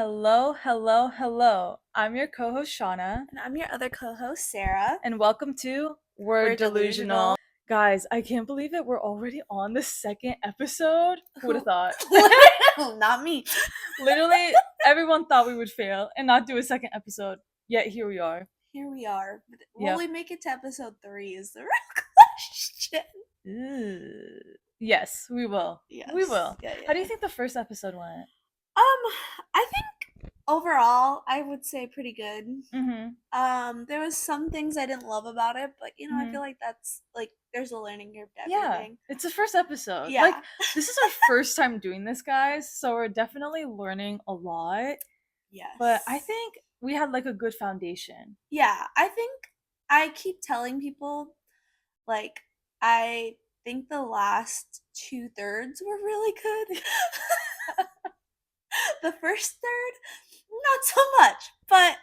Hello, hello, hello. I'm your co-host Shauna, And I'm your other co-host, Sarah. and welcome to We're We're Delusional. Delusional. Guys, I can't believe it. We're already on the second episode. Who would have thought? Not me. Literally, everyone thought we would fail and not do a second episode. Yet here we are. Here we are. Will Yep. we make it to episode 3 is the real question. Yes, we will. Yes. We will. Yeah. How do you think the first episode went? I think overall I would say pretty good. Mm-hmm. There was some things I didn't love about it, but I Mhm. feel like that's like there's a learning curve to Yeah, everything. it's the first episode. Yeah. Like, this is our first time doing this, guys, so we're definitely learning a lot. Yes. But I think we had like a good foundation. Yeah, I think I keep telling people, like, I think the last 2/3 were really good. The first third, not so much, but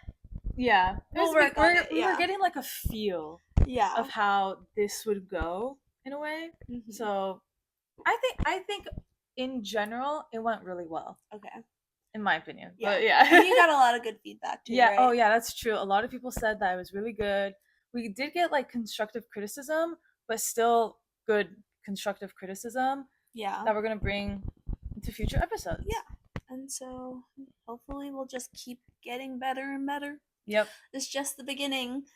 Yeah, we'll work on it. we were Yeah. getting like a feel Yeah. of how this would go in a way. Mhm. So I think in general it went really well, Okay. in my opinion. Yeah. But yeah. And you got a lot of good feedback too, Yeah, right? oh yeah, that's true. A lot of people said that it was really good. We did get like constructive criticism, but still good constructive criticism Yeah. that we're gonna bring into future episodes. Yeah. And so hopefully we'll just keep getting better and better. Yep. It's just the beginning.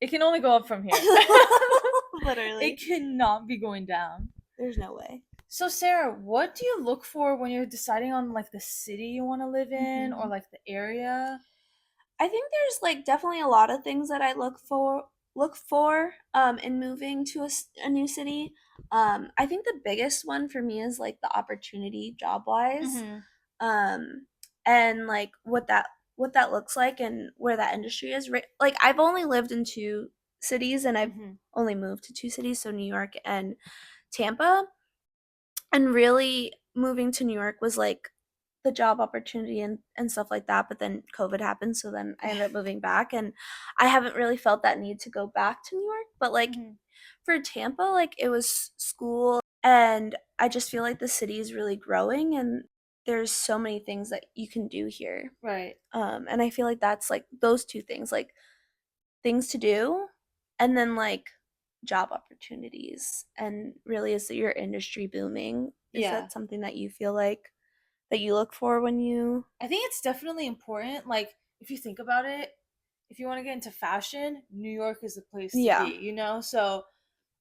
It can only go up from here. Literally. It cannot be going down. There's no way. So Sarah, what do you look for when you're deciding on like the city you want to live in or like the area? I think there's like definitely a lot of things that I look for in moving to a new city. I think the biggest one for me is like the opportunity job wise. Um and like what that looks like and where that industry is. Like I've only lived in 2 cities and I've only moved to 2 cities, so New York and Tampa. And really moving to New York was like the job opportunity and stuff like that, but then COVID happened, so then I ended up moving back, and I haven't really felt that need to go back to New York. But like for Tampa, like it was school, and I just feel like the city is really growing and there's so many things that you can do here. Right. And I feel like that's like those two things, like things to do and then like job opportunities. And really, is your industry booming? Is that something that you feel like that you look for when you I think it's definitely important. Like, if you think about it, if you want to get into fashion, New York is the place to be, you know? So,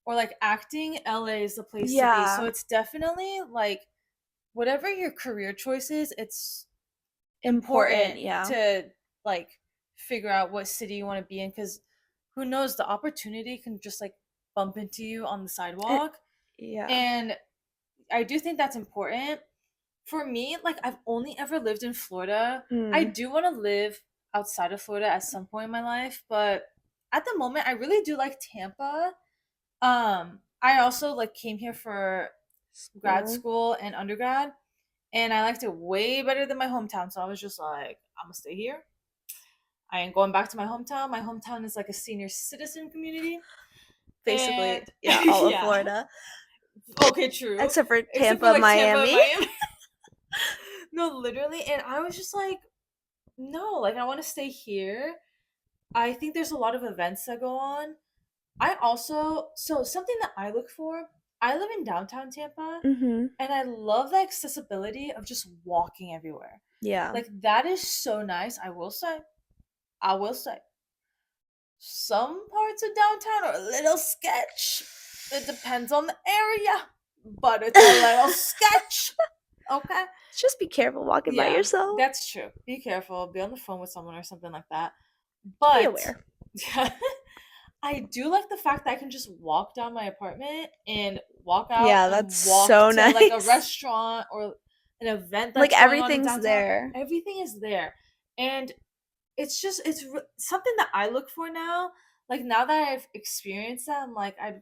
or like acting, LA is the place to be. So it's definitely like whatever your career choice is, it's important to like figure out what city you want to be in, because who knows, the opportunity can just like bump into you on the sidewalk. And I do think that's important. For me, like I've only ever lived in Florida. I do want to live outside of Florida at some point in my life, but at the moment I really do like Tampa. I also like came here for grad school and undergrad, and I liked it way better than my hometown. So I was just like, I'm gonna stay here. I ain't going back to my hometown. My hometown is like a senior citizen community. basically And all of Florida. Okay, true. Except for Except Tampa, for, like, Miami. No, literally. And I was just like, no, like I want to stay here. I think there's a lot of events that go on. I also, so something that I look for, I live in downtown Tampa, and I love the accessibility of just walking everywhere. Yeah. Like that is so nice. I will say, some parts of downtown are a little sketch. It depends on the area, but it's a little sketch. Okay. Just be careful walking by yourself. That's true. Be careful. Be on the phone with someone or something like that. But be aware. I do like the fact that I can just walk down my apartment and walk out. Yeah, that's and walk so to nice. Like a restaurant or an event that's like going everything's on in there. Everything is there, and it's just something that I look for now. Like now that I've experienced that, I'm like I'd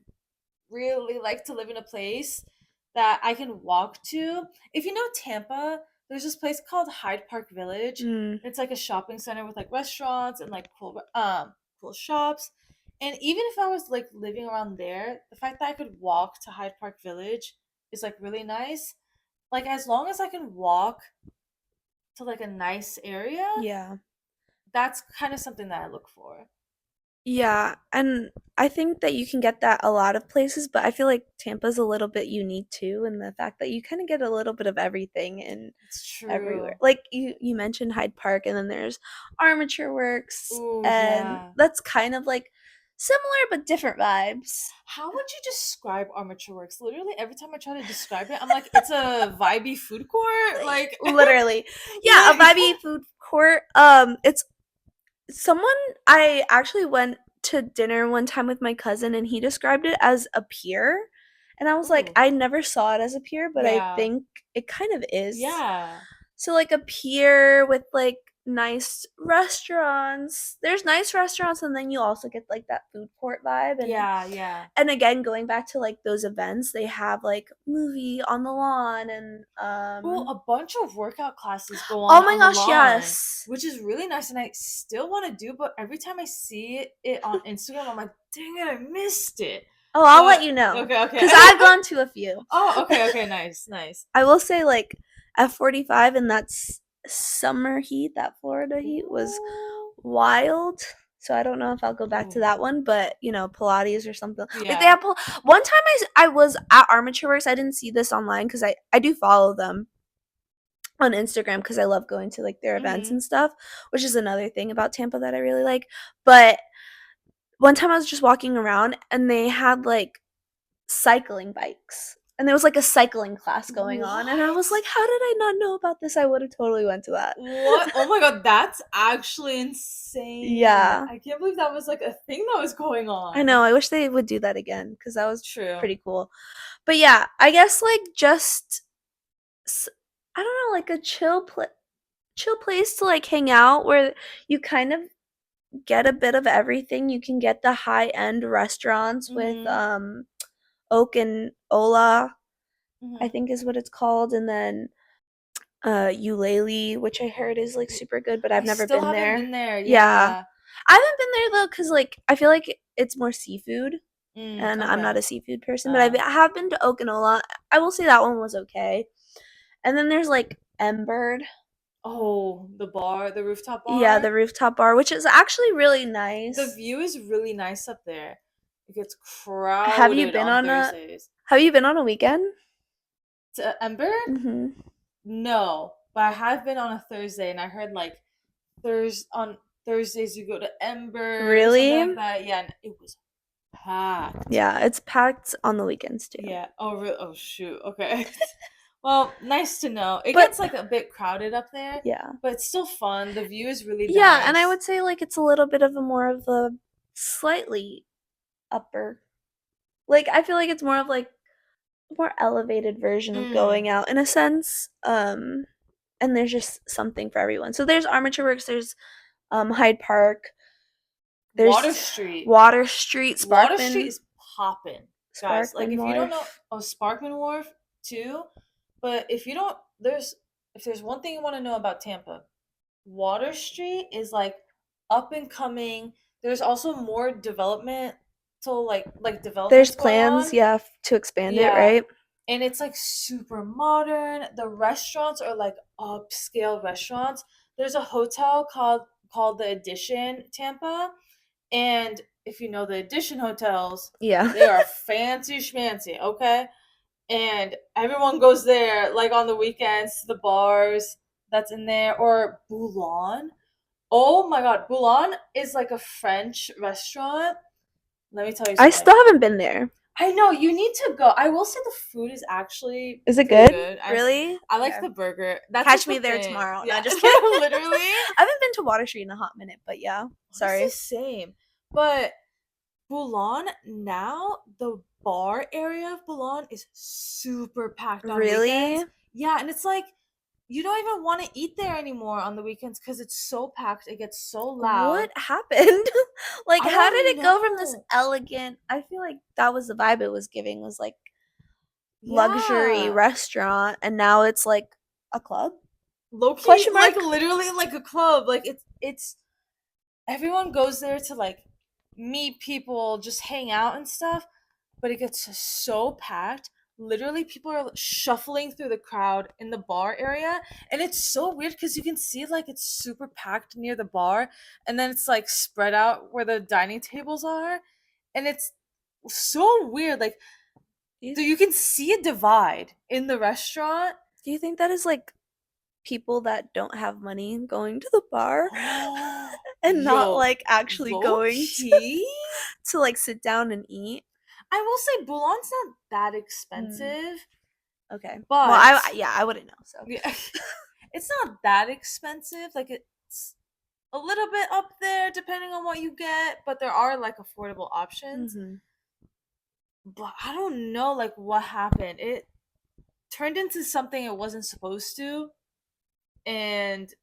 really like to live in a place that I can walk to. If you know Tampa, there's this place called Hyde Park Village. It's like a shopping center with like restaurants and like cool shops. And even if I was like living around there, the fact that I could walk to Hyde Park Village is like really nice. Like as long as I can walk to like a nice area, Yeah. that's kind of something that I look for. Yeah, and I think that you can get that a lot of places, but I feel like Tampa's a little bit unique too in the fact that you kind of get a little bit of everything in It's everywhere. true. Like you mentioned Hyde Park, and then there's Armature Works, Oh and yeah. that's kind of like similar but different vibes. How would you describe Armature Works? Literally, every time I try to describe it, I'm like, it's a vibey food court. Like, Literally. Yeah, a like, vibey food court. It's someone I actually went to dinner one time with my cousin and he described it as a pier. And I was like, ooh, I never saw it as a pier, but I yeah, think it kind of is. yeah. So like a pier with like nice restaurants. There's nice restaurants and then you also get like that food court vibe Yeah, yeah. and again going back to like those events, they have like movie on the lawn and Well, a bunch of workout classes go oh my on the gosh, lawn, yes. which is really nice, and I still want to do. But every time I see it on Instagram, I'm like, dang it, I missed it. Oh, I'll But let you know. okay, okay. Because I've gone to a few. Oh, okay, okay, nice, nice. I will say, like, F45 and that's summer heat, that Florida heat was Ooh. wild. So I don't know if I'll go back to Ooh. that one, but you know, Pilates or something. Like they Yeah. have one time I was at Armature Works. I didn't see this online because I do follow them on Instagram because I love going to like their events Mm-hmm. and stuff, which is another thing about Tampa that I really like. But one time I was just walking around and they had like cycling bikes. And there was like a cycling class going on and I What? was like, how did I not know about this? I would have totally went to that. What? Oh my god, that's actually insane. Yeah. I can't believe that was like a thing that was going I on. know. I wish they would do that again cuz that was True. pretty cool. But yeah, I guess like just I don't know, like a chill place to like hang out where you kind of get a bit of everything. You can get the high-end restaurants with Mm-hmm. Oak and Ola, I Mm-hmm. think is what it's called, and then Eulalie, which I heard is like super good, but I I've never still been haven't there. been there. Yeah. Yeah. I haven't been there though cuz like I feel like it's more seafood and I'm not Okay. a seafood person, but I have been to Okinola. I will say that one was okay. And then there's like Emberd. Oh, the bar, the rooftop Yeah, bar. the rooftop bar, which is actually really The nice. view is really nice up there. It gets Have you crowded been on on a Thursdays. weekend? To Ember? Mhm. No, but I have been on a Thursday, and I heard like on Thursdays you go to Ember or something like Really? that. Yeah, and it was packed. Yeah, it's packed on the weekends too. Yeah. Oh, oh shoot. Okay. Well, nice to know. It But gets like a bit crowded up there, yeah. but it's still fun. The view is really Yeah, and I nice. would say like it's a little bit of a more of a slightly upper. Like I feel like it's more of like a more elevated version of Mm. going out in a sense. And there's just something for everyone. So there's Armature Works, there's Hyde Park, Water there's Street. Water Street, Water Street Sparkman, is popping, guys. Like Sparkman if you don't know, Wharf. oh, Sparkman Wharf too. But if you don't, if there's one thing you want to know about Tampa, Water Street is like up and coming. There's also more development to like There's developments going plans, on. yeah, to expand it, Yeah. right? And it's like super modern. The restaurants are like upscale restaurants. There's a hotel called the Edition Tampa, and if you know the Edition hotels, Yeah. they are fancy schmancy, okay? And everyone goes there like on the weekends to the bars that's in there or Boulan. Oh my god, Boulan is like a French restaurant. Let me tell you I something. still haven't been there. I know you need to go. I will say the food is actually Is it pretty good? good. Really? I like Okay. the burger. That's Catch just me the there thing. tomorrow. Yeah, No, just kidding. literally. I haven't been to Water Street in a hot minute, but yeah. Honestly, Sorry. same. But Boulan now, the bar area of Boulan is super packed on Really? weekends. Yeah, and it's like you don't even want to eat there anymore on the weekends because it's so packed. It gets so loud. What happened? Like, I how did don't it go from this know. elegant? I feel like that was the vibe it was giving, was like luxury Yeah. restaurant, and now it's like a club? Low key, Question like mark? literally like a club. Like it's everyone goes there to like meet people, just hang out and stuff, but it gets so packed. literally people are shuffling through the crowd in the bar area, and it's so weird because you can see like it's super packed near the bar, and then it's like spread out where the dining tables are, and it's so weird. Like, you can see a divide in the restaurant. Do you think that is like people that don't have money going to the bar and not like actually going to like sit down and eat? I will say Boulogn's not that expensive. Okay. But well, I wouldn't know. So yeah, it's not that expensive. Like, it's a little bit up there depending on what you get, but there are like affordable options. But I don't know like what happened. It turned into something it wasn't supposed to, and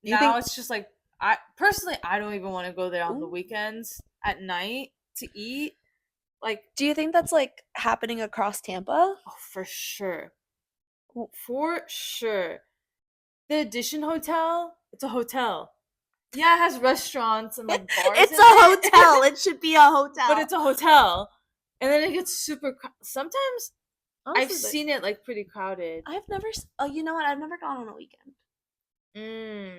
now it's just like, I personally don't even want to go there on the weekends at night to eat. Like, do you think that's like happening across Tampa? Oh, for sure. For sure. The Edition Hotel, it's a hotel. Yeah, it has restaurants and like bars. It's a hotel. It should be a hotel. But it's a hotel. And then it gets super sometimes honestly, I've seen it like pretty crowded. I've never you know what? I've never gone on a weekend.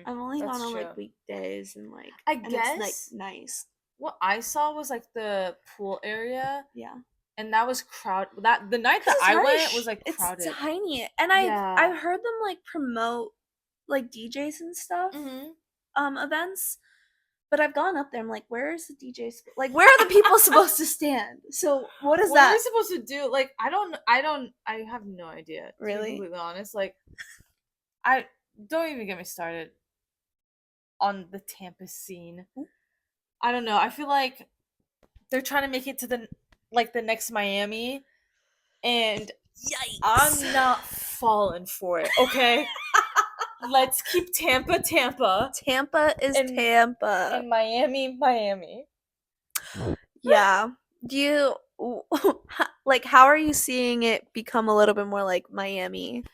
I've only gone on like weekdays and like I guess it's like nice. What I saw was like the pool area. Yeah. And that was crowded. That the night that I went was like crowded. It's tiny. And I've heard them like promote like DJs and stuff. Events. But I've gone up there. I'm like, where is the DJ? Like, where are the people supposed to stand? So what is that? What are we supposed to do? Like, I have no idea. Really? To be completely honest. Like, I don't even get me started on the Tampa scene. I don't know. I feel like they're trying to make it to the next Miami, and yikes. I'm not falling for it. Okay. Let's keep Tampa. Tampa is Tampa. And Miami. Yeah. Do you like, how are you seeing it become a little bit more like Miami?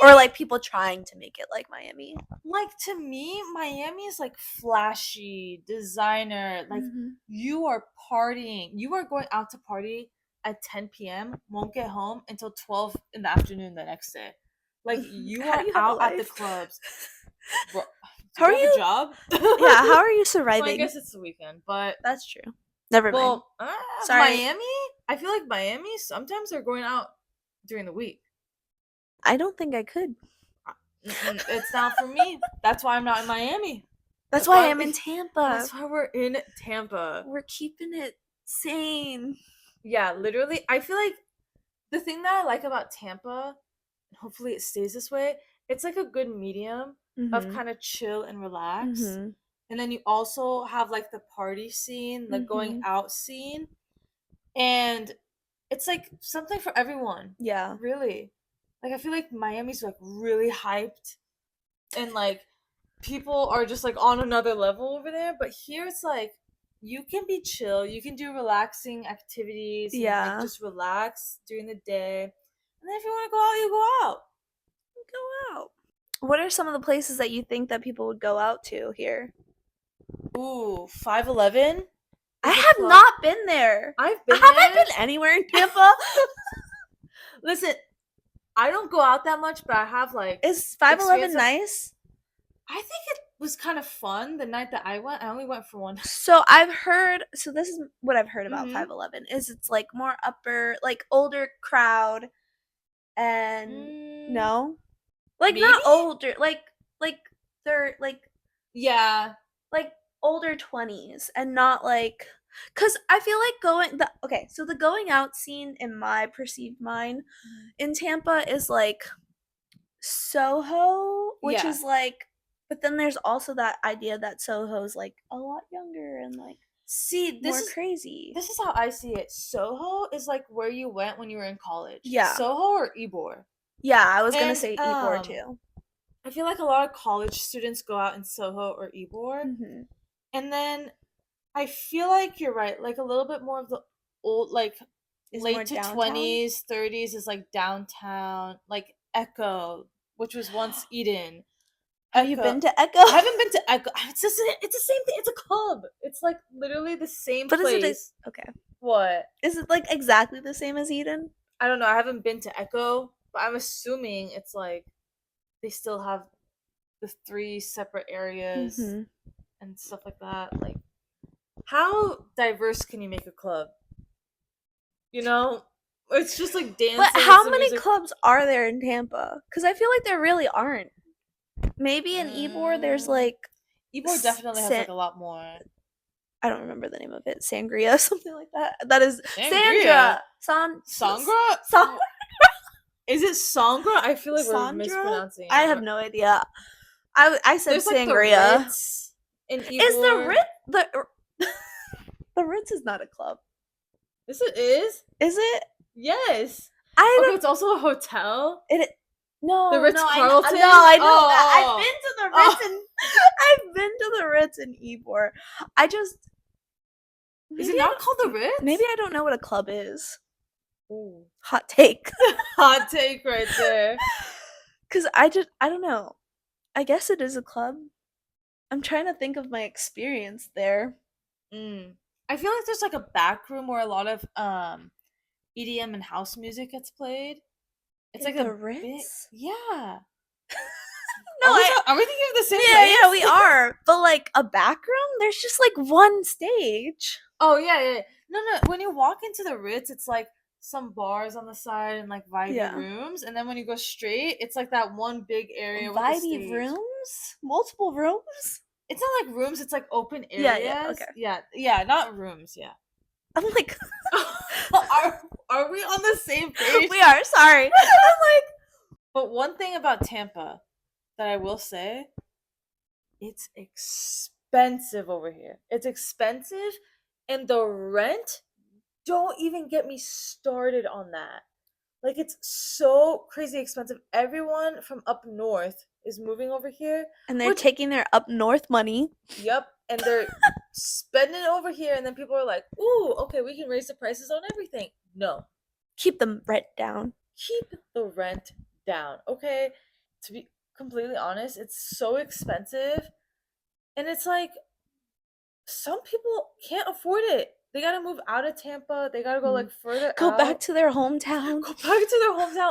Or like people trying to make it like Miami? Like, to me, Miami is like flashy, designer. Like, you are partying. You are going out to party at 10 p.m., won't get home until 12 in the afternoon the next day. Like, you are out at the clubs. Bro, how are you? A job? Yeah, how are you surviving? Well, I guess it's the weekend, but that's true. Never mind. Sorry. Miami? I feel like Miami, sometimes they're going out during the week. I don't think I could. It's not for me. That's why I'm not in Miami. That's why I'm in Tampa. That's why we're in Tampa. We're keeping it sane. Yeah, literally. I feel like the thing that I like about Tampa, and hopefully it stays this way, it's like a good medium of kind of chill and relax. And then you also have like the party scene, the going out scene. And it's like something for everyone. Yeah. Really. Like, I feel like Miami's like really hyped, and like people are just like on another level over there. But here it's like you can be chill, you can do relaxing activities, and, like, just relax during the day. And then if you want to go out, you go out. Go out. What are some of the places that you think that people would go out to here? Ooh, 511. I have not been there. I've been there. Have I been anywhere in Tampa? Listen, I don't go out that much, but I have like. Is 511 nice? I think it was kind of fun the night that I went. I only went for one. So I've heard. So this is what I've heard about 511 is it's like more upper, like older crowd, and no, like maybe? Not older, like they're like like older 20s, and not like. Because I feel like the going out scene in my perceived mind in Tampa is like Soho, which is like, but then there's also that idea that Soho's like a lot younger and like more crazy. This is how I see it. Soho is like where you went when you were in college. Yeah. Soho or Ybor. Yeah, I was going to say Ybor too. I feel like a lot of college students go out in Soho or Ybor. And then I feel like you're right. Like a little bit more of the old, like late to 20s, 30s is like downtown, like Echo, which was once Eden. Have you been to Echo? I haven't been to Echo. It's the same thing. It's a club. It's like literally the same place. Okay. What? Is it like exactly the same as Eden? I don't know. I haven't been to Echo, but I'm assuming it's like they still have the 3 separate areas and stuff like that. Like, how diverse can you make a club? You know, it's just like dancing. But how many clubs are there in Tampa? Because I feel like there really aren't. Maybe in Ybor there's like Ybor definitely has like a lot more. I don't remember the name of it. Sangria, something like that. That is Sangria. Sandra. Sangra? Is it Sangra? I feel like we're mispronouncing it. I have no idea. I said there's Sangria. Like the Ritz in Ybor. Is the Ritz the Ritz is not a club. Yes, it is. Is it? Yes. Okay, it's also a hotel. No, the Ritz Carlton. I know that. I've been to the Ritz and I've been to the Ritz in Ybor. Is it not called the Ritz? Maybe I don't know what a club is. Ooh. Hot take. Hot take right there. Cause I don't know. I guess it is a club. I'm trying to think of my experience there. I feel like there's like a back room where a lot of EDM and house music gets played. It's like the Ritz? Yeah. No, are we thinking of the same place? Yeah, we are. But like a back room, there's just like one stage. Oh yeah. No. When you walk into the Ritz, it's like some bars on the side and like vibey rooms, and then when you go straight, it's like that one big area with vibey the stage. Rooms, multiple rooms. It's not like rooms; it's like open areas. Yeah, not rooms. Yeah. I'm like, are we on the same page? We are. Sorry. I'm like, but one thing about Tampa that I will say, it's expensive over here. It's expensive, and the rent. Don't even get me started on that. Like, it's so crazy expensive. Everyone from up north is moving over here. And they're taking their up north money. Yep. And they're spending it over here. And then people are like, ooh, okay, we can raise the prices on everything. No. Keep the rent down. Keep the rent down. Okay? To be completely honest, it's so expensive. And it's like, some people can't afford it. They gotta move out of Tampa. They gotta go like further Go out. back to their hometown.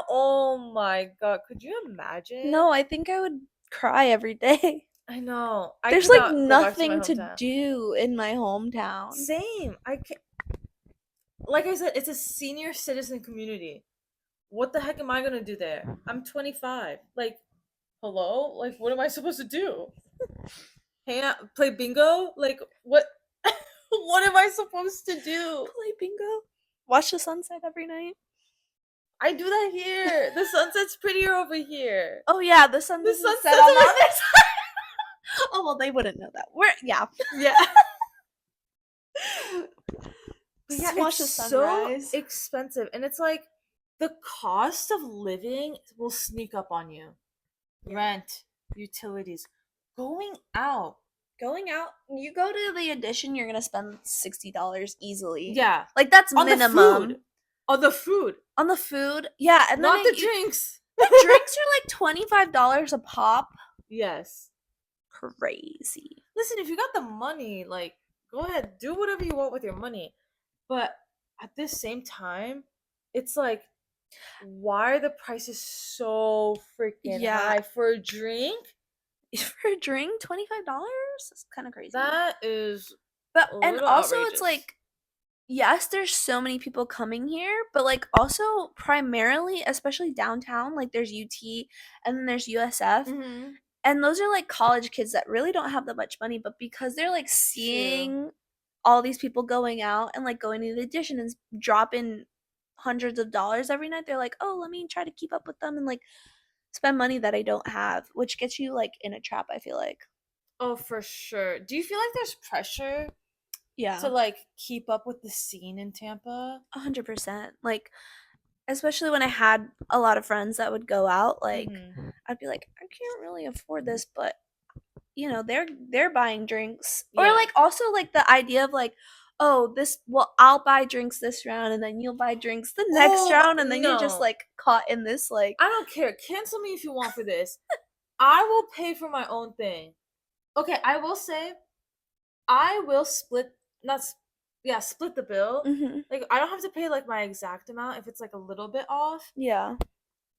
Oh my god. Could you imagine? No, I think I would cry every day. I know. There's like nothing to do in my hometown. Same. I can't. Like I said, it's a senior citizen community. What the heck am I gonna do there? I'm 25. Like, hello? Like, what am I supposed to do? Hang out, play bingo? Like, what? What am I supposed to do? Play bingo? Watch the sunset every night? I do that here. The sunset's prettier over here. Oh yeah, the sun doesn't set on the other side. Oh well, they wouldn't know that. Yeah. Yeah, watch the sunrise. So expensive, and it's like the cost of living will sneak up on you. Rent, utilities, going out. You go to the Edition, you're gonna spend $60 easily. Yeah, like that's minimum. On the food. Yeah, and not the drinks. The drinks are like $25 a pop. Yes. Crazy. Listen, if you got the money, like, go ahead, do whatever you want with your money. But at this same time, it's like, why are the prices so freaking high for a drink? For a drink, $25? That's kind of crazy. That is, and also outrageous. It's like, yes, there's so many people coming here, but like also primarily, especially downtown, like there's UT and then there's USF, and those are like college kids that really don't have that much money, but because they're like seeing all these people going out and like going to the Edition and dropping hundreds of dollars every night, they're like, oh, let me try to keep up with them and like spend money that I don't have, which gets you like in a trap, I feel like. Oh, for sure. Do you feel like there's pressure to like keep up with the scene in Tampa? 100%. Like, especially when I had a lot of friends that would go out, like I'd be like, I can't really afford this, but you know, they're buying drinks. Or like also like the idea of like, oh, I'll buy drinks this round and then you'll buy drinks the next round, and then you're just like caught in this like, I don't care. Cancel me if you want for this. I will pay for my own thing. Okay, I will say I will split, not Yeah, split the bill. Mm-hmm. Like, I don't have to pay, like, my exact amount if it's, like, a little bit off. Yeah.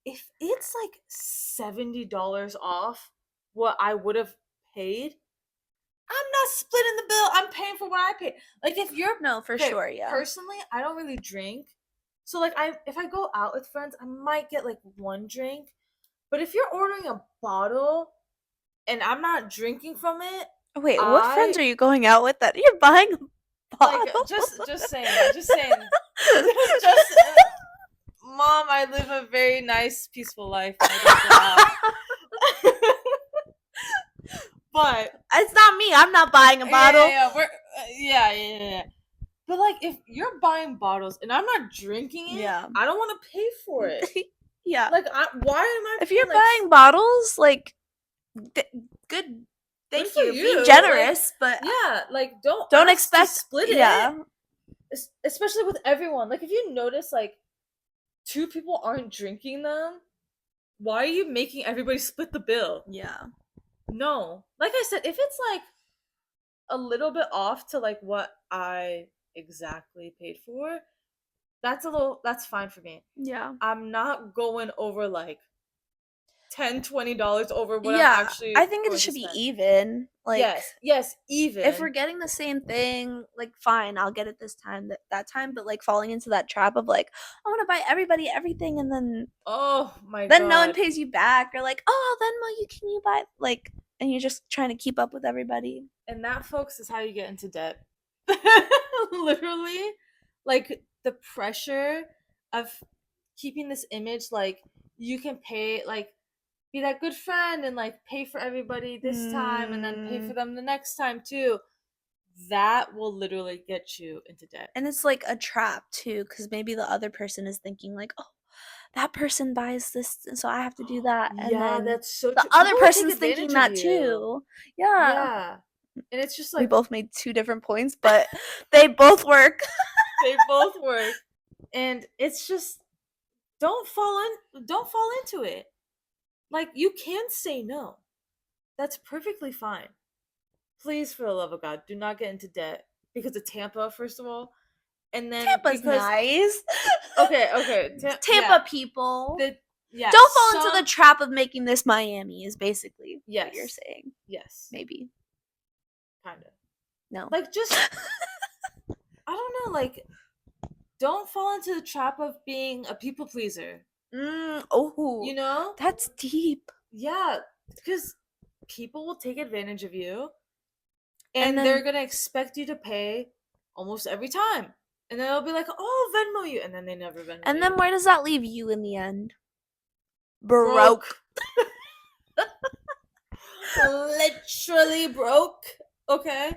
If it's, like, $70 off what I would have paid, I'm not splitting the bill. I'm paying for what I pay. Like, if you're... No, for okay, sure, yeah. personally, I don't really drink. So, like, if I go out with friends, I might get, like, one drink. But if you're ordering a bottle and I'm not drinking from it... Wait, what friends are you going out with that you're buying a bottle? Like, just saying. Just... Mom, I live a very nice, peaceful life. I don't go out. But it's not me. I'm not buying a bottle. Yeah. But, like, if you're buying bottles and I'm not drinking it, I don't want to pay for it. Yeah. Like, why am I... If you're buying bottles, like, good. Thank you. Be generous, like, but yeah, like, don't expect to split it. Yeah. Especially with everyone. Like, if you notice, like, 2 people aren't drinking them, why are you making everybody split the bill? Yeah. No. Like I said, if it's, like, a little bit off to, like, what I exactly paid for, that's fine for me. Yeah. I'm not going over, like, $10-$20 over what I'm actually... I think it should be even. Like, yes, even. If we're getting the same thing, like, fine, I'll get it this time, that time, but, like, falling into that trap of, like, I want to buy everybody everything, and then oh my then god, no one pays you back, or like, oh, then can you buy, like, and you're just trying to keep up with everybody. And that, folks, is how you get into debt. Literally, like, the pressure of keeping this image, like, you can pay, like, be that good friend and, like, pay for everybody this time and then pay for them the next time too. That will literally get you into debt. And it's like a trap too, because maybe the other person is thinking, like, oh, that person buys this, so I have to do that. And yeah, then that's so the true. other person's thinking that too. Yeah. And it's just like, we both made 2 different points, but they both work. They both work. And it's just, don't fall into it. Like, you can say no. That's perfectly fine. Please, for the love of God, do not get into debt because of Tampa, first of all. And then Tampa's nice. Okay. Tampa people. Yeah. Don't fall into the trap of making this Miami is basically what you're saying. Yes. Maybe. Kind of. No. Like, just... I don't know, like, don't fall into the trap of being a people pleaser. Oh. You know? That's deep. Yeah, because people will take advantage of you. And then they're going to expect you to pay almost every time. And then they'll be like, oh, Venmo you. And then they never Venmo you. And then where does that leave you in the end? Broke. Literally broke. Okay?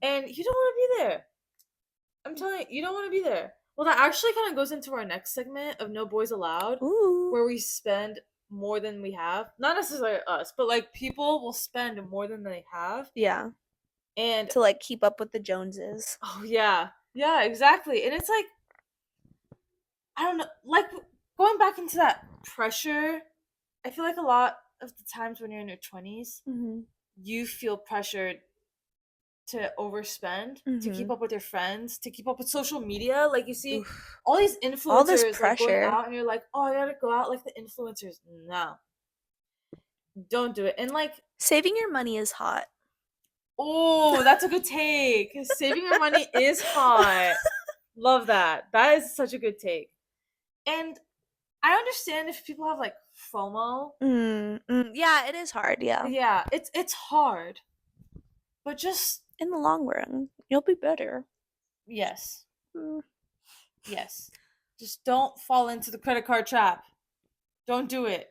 And you don't want to be there. I'm telling you don't want to be there. Well, that actually kind of goes into our next segment of No Boys Allowed. Ooh. Where we spend more than we have. Not necessarily us, but, like, people will spend more than they have. Yeah. And to, like, keep up with the Joneses. Oh, yeah. Yeah, exactly. And it's like, I don't know, like, going back into that pressure, I feel like a lot of the times when you're in your 20s, you feel pressured to overspend, to keep up with your friends, to keep up with social media. Like, you see all these influencers, all this pressure, like, going out, and you're like, oh, I gotta go out like the influencers. No. Don't do it. And, like, saving your money is hot. Oh, that's a good take. Saving your money is hot. Love that. That is such a good take. And I understand if people have, like, FOMO. Yeah, it is hard. Yeah, it's hard. But just in the long run, you'll be better. Yes. Yes. Just don't fall into the credit card trap. Don't do it.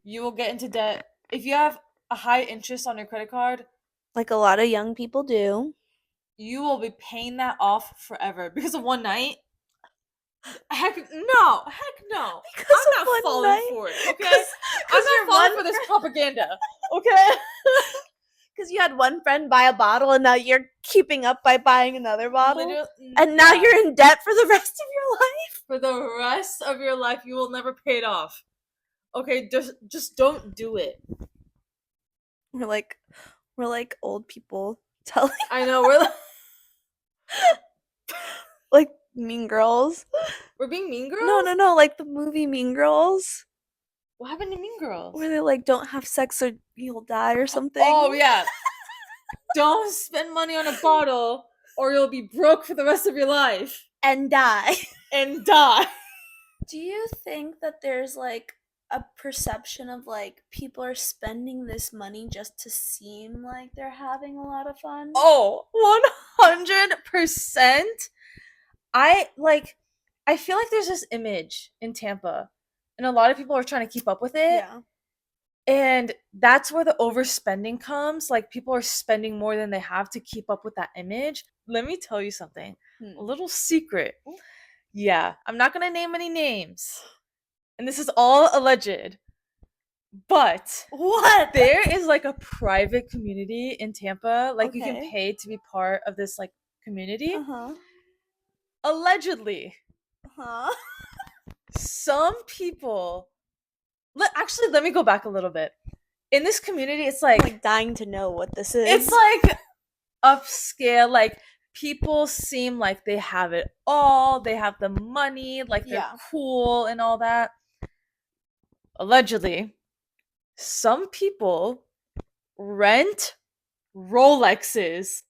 You will get into debt. If you have a high interest on your credit card, like a lot of young people do, you will be paying that off forever because of one night. Heck no. Because I'm not falling for it, okay? I'm not falling for this propaganda, okay? Because you had one friend buy a bottle and now you're keeping up by buying another bottle. And now you're in debt for the rest of your life. For the rest of your life, you will never pay it off. Okay, just don't do it. We're like old people telling. I know, we're like... Like Mean Girls. We're being mean girls? No, like the movie Mean Girls. What happened to Mean Girls? Where they like don't have sex or you'll die or something. Oh yeah. Don't spend money on a bottle or you'll be broke for the rest of your life. And die. And die. Do you think that there's like a perception of like people are spending this money just to seem like they're having a lot of fun? Oh, 100%. I feel like there's this image in Tampa and a lot of people are trying to keep up with it. Yeah. And that's where the overspending comes. Like, people are spending more than they have to keep up with that image. Let me tell you something. A little secret. Yeah, I'm not going to name any names. And this is all alleged. But what? There is like a private community in Tampa. Like, you can pay to be part of this like community. Allegedly. Some people... Actually, let me go back a little bit. In this community, it's like... I'm like dying to know what this is. It's like upscale. Like, people seem like they have it all. They have the money. Like, they're cool and all that. Allegedly, some people rent Rolexes.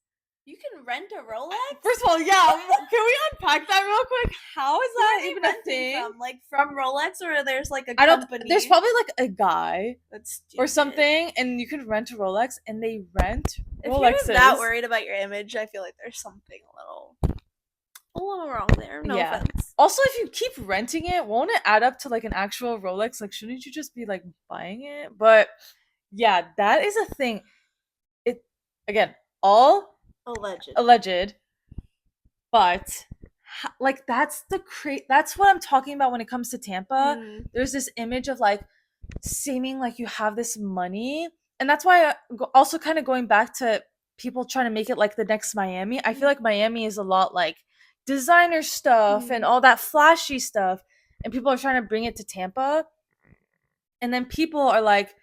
You can rent a Rolex? First of all, yeah. Can we unpack that real quick? How is that even a thing? From? Like from Rolex, or there's like a company? There's probably like a guy that's or something, and you can rent a Rolex, and they rent if Rolexes. You're that worried about your image, I feel like there's something a little wrong there. No offense. Also, if you keep renting it, won't it add up to like an actual Rolex? Like, shouldn't you just be like buying it? But yeah, that is a thing. It again, all alleged, but like that's what I'm talking about when it comes to Tampa. There's this image of like seeming like you have this money, and that's why also kind of going back to people trying to make it like the next Miami. I feel like Miami is a lot like designer stuff and all that flashy stuff, and people are trying to bring it to Tampa, and then people are like,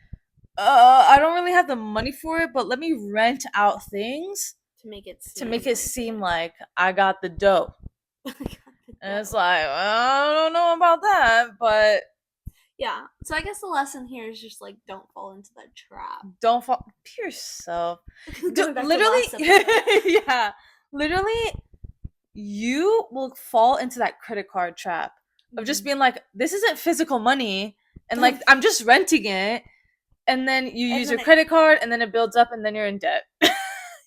I don't really have the money for it, but let me rent out things to make it seem like I got the dough. And it's like, I don't know about that, but yeah. So I guess the lesson here is just like, don't fall into that trap. Don't fall. Be yourself. Literally, yeah. Literally, you will fall into that credit card trap of just being like, this isn't physical money, and like I'm just renting it, and then you use your credit card, and then it builds up, and then you're in debt.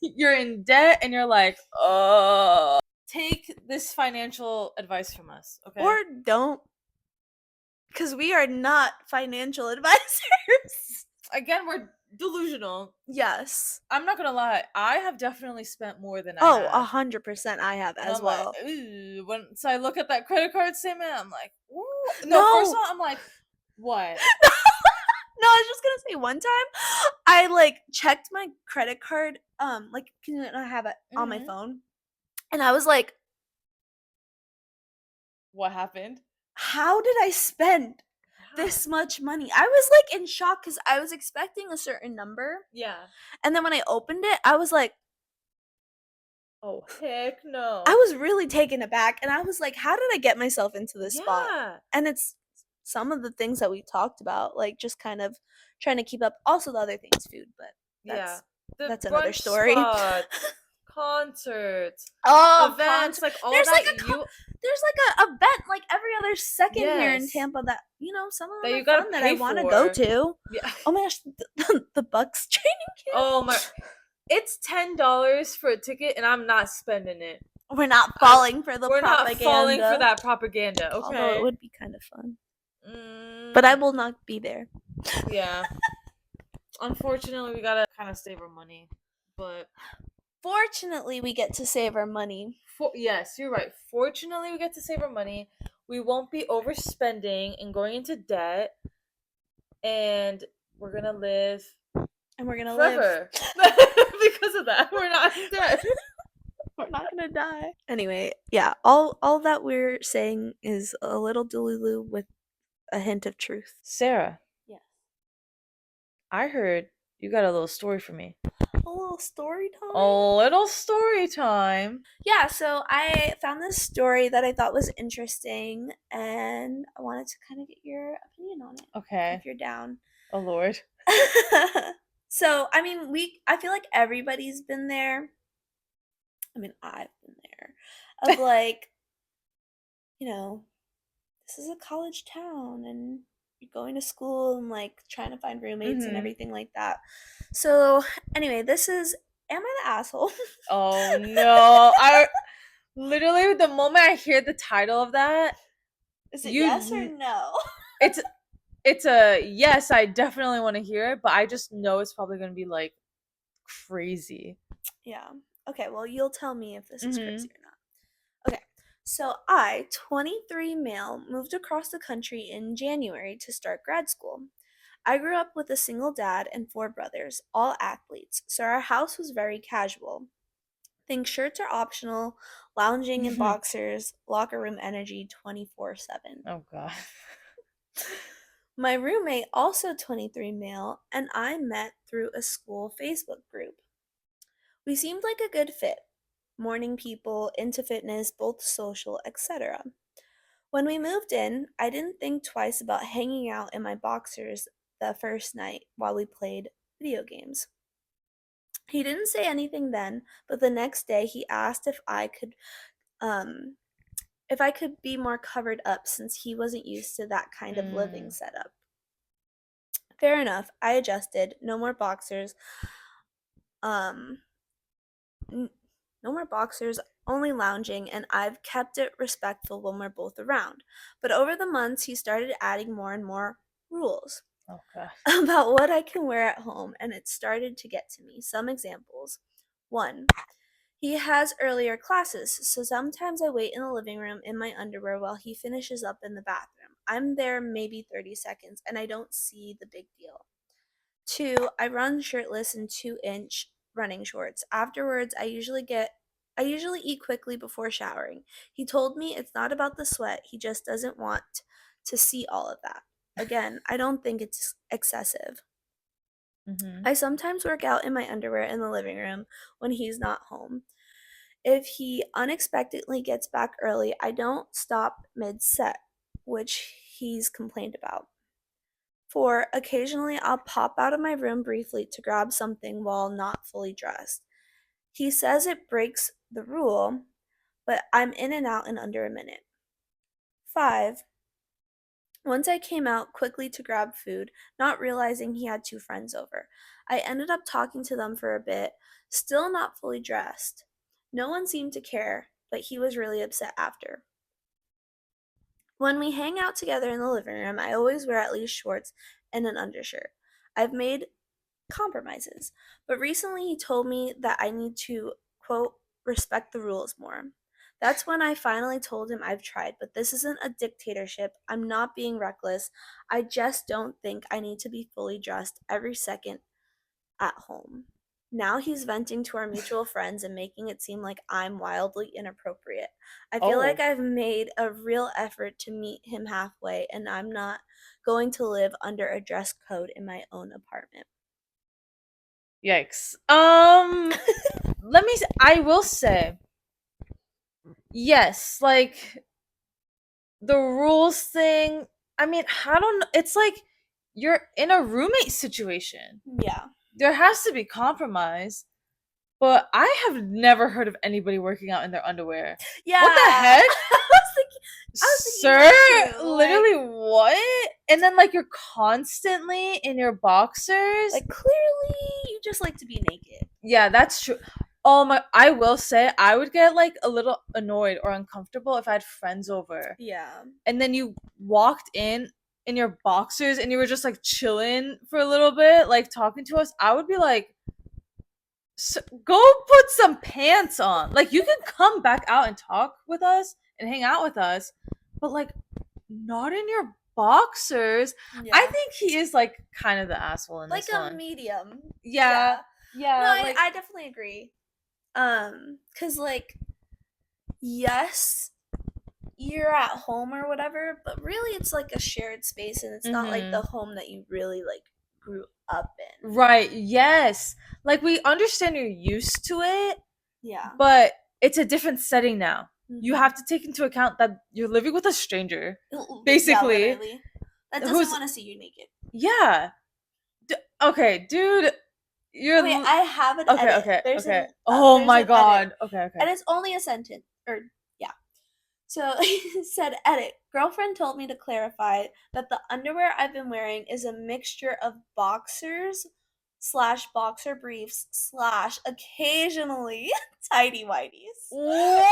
You're in debt, and you're like, oh. Take this financial advice from us, okay? Or don't. Because we are not financial advisors. Again, we're delusional. Yes. I'm not gonna lie. I have definitely spent more than I have. 100% I have as well. Like, so I look at that credit card statement, I'm like, ooh. No, first of all, I'm like, what? No, I was just gonna say one time I like checked my credit card, like I have it on my phone. And I was like, what happened? How did I spend this much money? I was like in shock because I was expecting a certain number. Yeah. And then when I opened it, I was like, oh, heck no. I was really taken aback. And I was like, how did I get myself into this spot? And it's some of the things that we talked about, like just kind of trying to keep up. Also the other things, food, but that's another story. Concerts, events, like all there's that. Like there's like a event like every other second here in Tampa that some of them that you got that I want to go to. Yeah. Oh my gosh, the Bucks training camp. Oh my, it's $10 for a ticket, and I'm not spending it. We're not falling for the propaganda. We're not falling for that propaganda. Okay, although it would be kind of fun, but I will not be there. Yeah. Unfortunately, we gotta kind of save our money, but. Fortunately, we get to save our money. Yes, you're right. Fortunately, we get to save our money. We won't be overspending and going into debt. And we're going to live. And we're going to live. Because of that. We're not in debt. We're not going to die. Anyway, yeah. All that we're saying is a little delulu with a hint of truth. Sarah. Yes. I heard You got a little story for me. A little story time? A little story time. Yeah, so I found this story that I thought was interesting, and I wanted to kind of get your opinion on it. Okay. If you're down. Oh, Lord. So, I mean, I feel like everybody's been there. I mean, I've been there. Of like, you know, this is a college town, and you're going to school and like trying to find roommates and everything like that. So, anyway, this is Am I the Asshole? Oh, no. Literally, the moment I hear the title of that, is it yes or no? It's a yes, I definitely want to hear it, but I just know it's probably going to be like crazy. Yeah. Okay, well, you'll tell me if this is crazy or not. Okay, so I, 23 male, moved across the country in January to start grad school. I grew up with a single dad and 4 brothers, all athletes, so our house was very casual. Think shirts are optional, lounging in boxers, locker room energy 24/7. Oh, God. My roommate, also 23 male, and I met through a school Facebook group. We seemed like a good fit. Morning people, into fitness, both social, etc. When we moved in, I didn't think twice about hanging out in my boxers the first night while we played video games. He didn't say anything then, but the next day he asked um if I could be more covered up since he wasn't used to that kind of living setup. Fair enough, I adjusted. No more boxers. No more boxers, only lounging, and I've kept it respectful when we're both around. But over the months, he started adding more and more rules about what I can wear at home, and it started to get to me. Some examples. 1. He has earlier classes, so sometimes I wait in the living room in my underwear while he finishes up in the bathroom. I'm there maybe 30 seconds, and I don't see the big deal. 2. I run shirtless in 2-inch running shorts. Afterwards, I usually eat quickly before showering. He told me it's not about the sweat, he just doesn't want to see all of that. Again, I don't think it's excessive. I sometimes work out in my underwear in the living room when he's not home. If he unexpectedly gets back early, I don't stop mid-set, which he's complained about. 4. Occasionally I'll pop out of my room briefly to grab something while not fully dressed. He says it breaks the rule, but I'm in and out in under a minute. 5. Once I came out quickly to grab food, not realizing he had 2 friends over. I ended up talking to them for a bit, still not fully dressed. No one seemed to care, but he was really upset after. When we hang out together in the living room, I always wear at least shorts and an undershirt. I've made compromises, but recently he told me that I need to, quote, respect the rules more. That's when I finally told him I've tried, but this isn't a dictatorship. I'm not being reckless. I just don't think I need to be fully dressed every second at home. Now he's venting to our mutual friends and making it seem like I'm wildly inappropriate. I feel like I've made a real effort to meet him halfway, and I'm not going to live under a dress code in my own apartment. Yikes. I will say, yes, like, the rules thing, I mean, I don't know, it's like, you're in a roommate situation. Yeah. There has to be compromise, but I have never heard of anybody working out in their underwear. Yeah. What the heck? I was Sir, literally what? And then like you're constantly in your boxers. Like clearly you just like to be naked. Yeah, that's true. Oh my, I will say I would get like a little annoyed or uncomfortable if I had friends over. Yeah. And then you walked in your boxers and you were just like chilling for a little bit, like talking to us. I would be like, go put some pants on. Like, you can come back out and talk with us and hang out with us, but like not in your boxers. Yeah. I think he is like kind of the asshole in like this one. Like a medium. Yeah. No, like, I definitely agree. 'Cause like, yes, you're at home or whatever, but really it's like a shared space, and it's not like the home that you really like up in. Right, yes. Like, we understand you're used to it. Yeah. But it's a different setting now. Mm-hmm. You have to take into account that you're living with a stranger, basically. Yeah, literally. That doesn't want to see you naked. Yeah. Okay, dude. You're... Wait, I have an edit. Okay. Oh my god. Edit. Okay. And it's only a sentence. Yeah. So he said, edit. Girlfriend told me to clarify that the underwear I've been wearing is a mixture of boxers / boxer briefs / occasionally tighty whities. What?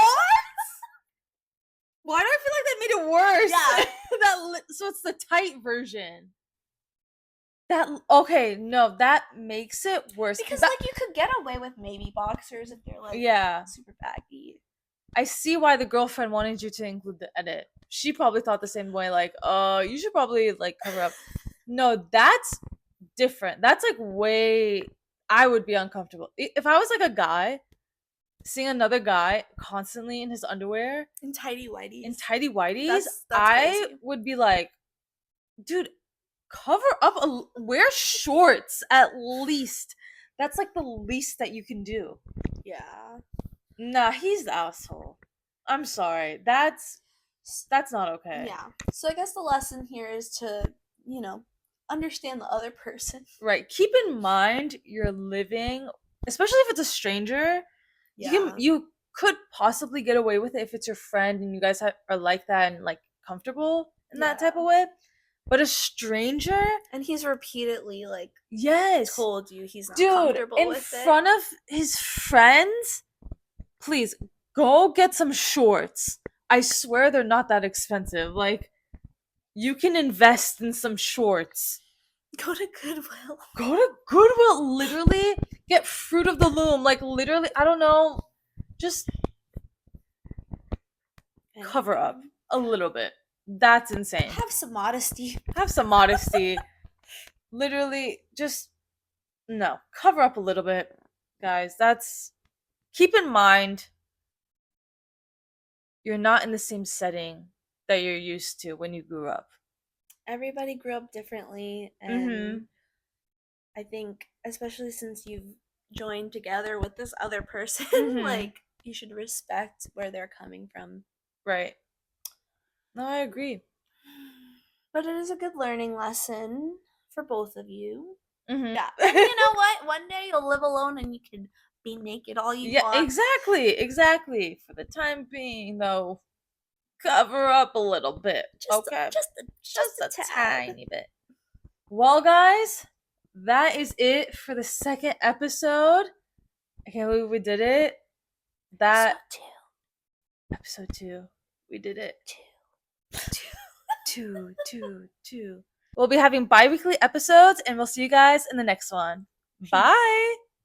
Why do I feel like that made it worse? Yeah. So it's the tight version. That makes it worse. Because like you could get away with maybe boxers if they're like super baggy. I see why the girlfriend wanted you to include the edit. She probably thought the same way, like, you should probably like cover up. No, that's different. That's like way... I would be uncomfortable. If I was like a guy seeing another guy constantly in his underwear in tighty whities, that's I would be like, dude, cover up, wear shorts at least. That's like the least that you can do. Yeah. Nah, he's the asshole. I'm sorry. That's not okay. Yeah. So I guess the lesson here is to, understand the other person. Right. Keep in mind you're living, especially if it's a stranger. Yeah. You could possibly get away with it if it's your friend and you guys are like that and like comfortable in that type of way. But a stranger, and he's repeatedly like told you he's not comfortable with it in front of his friends. Please go get some shorts. I swear they're not that expensive. Like, you can invest in some shorts. Go to Goodwill. Literally get Fruit of the Loom. Like, literally, I don't know. Just cover up a little bit. That's insane. Have some modesty. Literally, just no. Cover up a little bit, guys. Keep in mind you're not in the same setting that you're used to when you grew up. Everybody grew up differently, and I think, especially since you've joined together with this other person, like, you should respect where they're coming from. Right. No, I agree. But it is a good learning lesson for both of you. Mm-hmm. Yeah. And you know what? One day you'll live alone and you can be naked all you want. Yeah, exactly. For the time being, though, cover up a little bit. Just a tiny bit. Well, guys, that is it for the second episode. I can't believe we did it. Episode 2. We did it. 2. We'll be having bi-weekly episodes, and we'll see you guys in the next one. Bye!